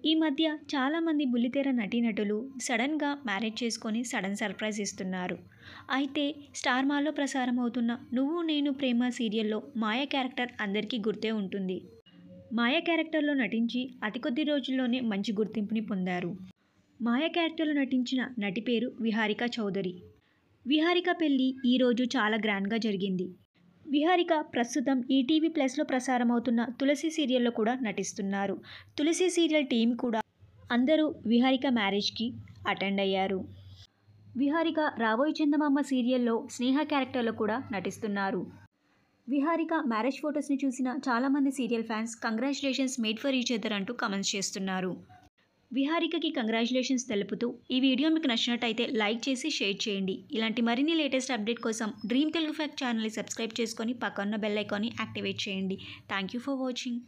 ఈ మధ్య చాలామంది బుల్లితెర నటీనటులు సడన్గా మ్యారేజ్ చేసుకొని సడన్ సర్ప్రైజ్ ఇస్తున్నారు. అయితే స్టార్మాలో ప్రసారం అవుతున్న 'నువ్వు నేను ప్రేమ' సీరియల్లో మాయ క్యారెక్టర్ అందరికీ గుర్తే ఉంటుంది. మాయ క్యారెక్టర్లో నటించి అతి కొద్ది రోజుల్లోనే మంచి గుర్తింపుని పొందారు. మాయ క్యారెక్టర్లో నటించిన నటి పేరు విహారిక చౌదరి. విహారిక పెళ్లి ఈరోజు చాలా గ్రాండ్గా జరిగింది. విహారిక ప్రస్తుతం ఈటీవీ ప్లస్లో ప్రసారమవుతున్న 'తులసి' సీరియల్లో కూడా నటిస్తున్నారు. 'తులసి' సీరియల్ టీం కూడా అందరూ విహారిక మ్యారేజ్కి అటెండ్ అయ్యారు. విహారిక 'రాబోయ్ చందమామ' సీరియల్లో స్నేహ క్యారెక్టర్లో కూడా నటిస్తున్నారు. విహారిక మ్యారేజ్ ఫొటోస్ని చూసిన చాలామంది serial fans congratulations made for each other అంటూ కామెంట్స్ చేస్తున్నారు. విహారికకి కంగ్రాచ్యులేషన్స్ తెలుపుతూ ఈ వీడియో మీకు నచ్చినట్టయితే లైక్ చేసి షేర్ చేయండి. ఇలాంటి మరిన్ని లేటెస్ట్ అప్డేట్ కోసం డ్రీమ్ తెలుగు ఫ్యాక్ట్ ఛానల్ని సబ్స్క్రైబ్ చేసుకొని పక్కన్న బెల్ ఐకాన్ని యాక్టివేట్ చేయండి. Thank you for watching.